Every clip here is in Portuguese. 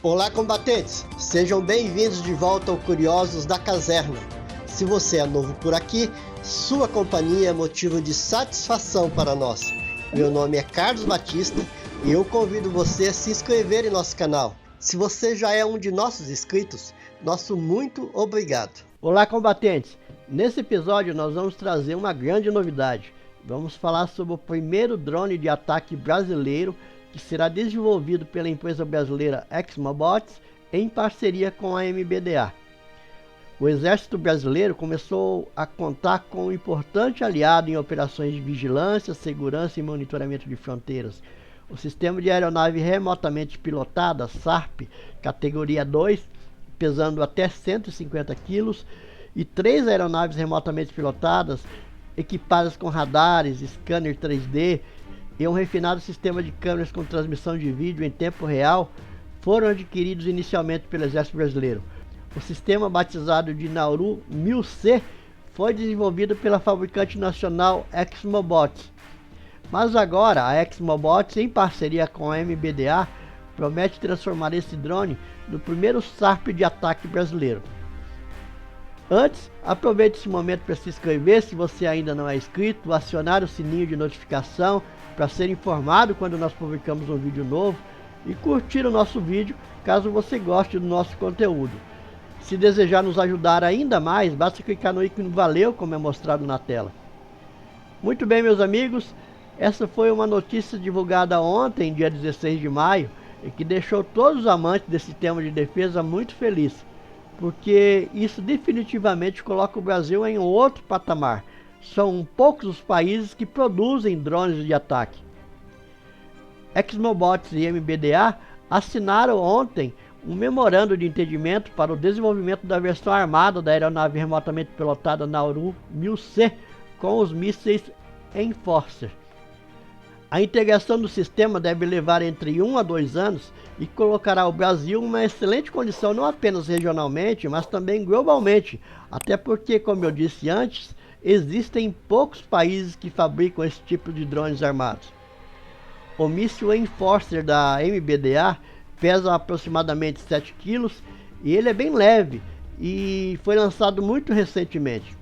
Olá, combatentes! Sejam bem-vindos de volta ao Curiosos da Caserna. Se você é novo por aqui, sua companhia é motivo de satisfação para nós. Meu nome é Carlos Batista e eu convido você a se inscrever em nosso canal. Se você já é um de nossos inscritos, nosso muito obrigado. Olá, combatentes! Nesse episódio nós vamos trazer uma grande novidade. Vamos falar sobre o primeiro drone de ataque brasileiro que será desenvolvido pela empresa brasileira Exmobots em parceria com a MBDA. O Exército Brasileiro começou a contar com um importante aliado em operações de vigilância, segurança e monitoramento de fronteiras. O Sistema de Aeronave Remotamente Pilotada, SARP, categoria 2, pesando até 150 kg, e 3 aeronaves remotamente pilotadas, equipadas com radares, scanner 3D, e um refinado sistema de câmeras com transmissão de vídeo em tempo real, foram adquiridos inicialmente pelo Exército Brasileiro. O sistema, batizado de Nauru 1000C, foi desenvolvido pela fabricante nacional Exmobots. Mas agora a Exmobots, em parceria com a MBDA, promete transformar esse drone no primeiro SARP de ataque brasileiro. Antes, aproveite esse momento para se inscrever se você ainda não é inscrito, acionar o sininho de notificação para ser informado quando nós publicamos um vídeo novo e curtir o nosso vídeo caso você goste do nosso conteúdo. Se desejar nos ajudar ainda mais, basta clicar no ícone Valeu, como é mostrado na tela. Muito bem, meus amigos, essa foi uma notícia divulgada ontem, dia 16 de maio, e que deixou todos os amantes desse sistema de defesa muito felizes, porque isso definitivamente coloca o Brasil em outro patamar. São poucos os países que produzem drones de ataque. Exmobots e MBDA assinaram ontem um memorando de entendimento para o desenvolvimento da versão armada da aeronave remotamente pilotada Nauru 1000C com os mísseis Enforcer. A integração do sistema deve levar entre 1 a 2 anos e colocará o Brasil em uma excelente condição não apenas regionalmente, mas também globalmente, até porque, como eu disse antes, existem poucos países que fabricam esse tipo de drones armados. O míssil Enforcer da MBDA pesa aproximadamente 7 kg e ele é bem leve e foi lançado muito recentemente.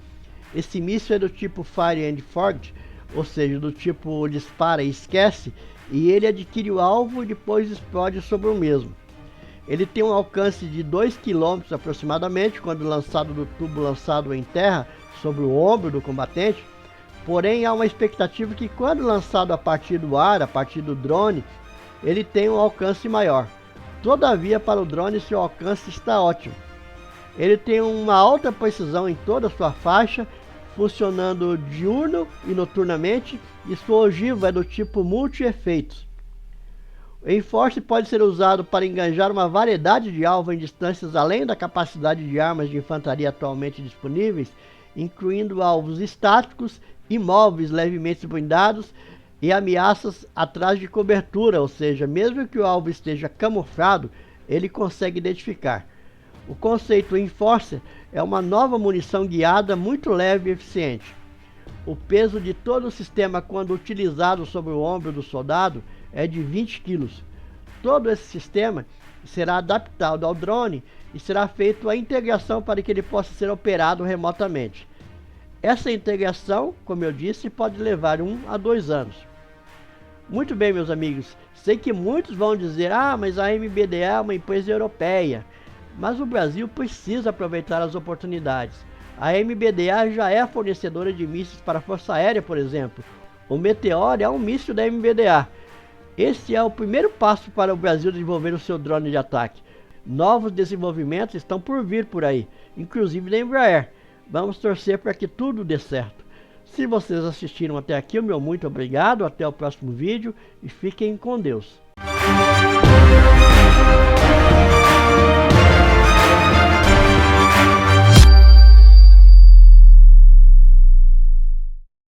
Esse míssil é do tipo Fire and Forget, ou seja, do tipo dispara e esquece, e ele adquire o alvo e depois explode sobre o mesmo. Ele tem um alcance de 2 km aproximadamente quando lançado do tubo lançado em terra sobre o ombro do combatente, porém há uma expectativa que quando lançado a partir do ar, a partir do drone, ele tem um alcance maior. Todavia, para o drone seu alcance está ótimo. Ele tem uma alta precisão em toda a sua faixa, funcionando diurno e noturnamente, e sua ogiva é do tipo multi-efeitos. O Enforcer pode ser usado para enganjar uma variedade de alvos em distâncias além da capacidade de armas de infantaria atualmente disponíveis, incluindo alvos estáticos, imóveis levemente blindados e ameaças atrás de cobertura, ou seja, mesmo que o alvo esteja camuflado, ele consegue identificar. O conceito Enforcer é uma nova munição guiada muito leve e eficiente. O peso de todo o sistema quando utilizado sobre o ombro do soldado é de 20 kg. Todo esse sistema será adaptado ao drone e será feita a integração para que ele possa ser operado remotamente. Essa integração, como eu disse, pode levar 1 a 2 anos. Muito bem, meus amigos, sei que muitos vão dizer, mas a MBDA é uma empresa europeia. Mas o Brasil precisa aproveitar as oportunidades. A MBDA já é fornecedora de mísseis para a Força Aérea, por exemplo. O Meteor é um míssil da MBDA. Esse é o primeiro passo para o Brasil desenvolver o seu drone de ataque. Novos desenvolvimentos estão por vir por aí, inclusive da Embraer. Vamos torcer para que tudo dê certo. Se vocês assistiram até aqui, o meu muito obrigado. Até o próximo vídeo e fiquem com Deus.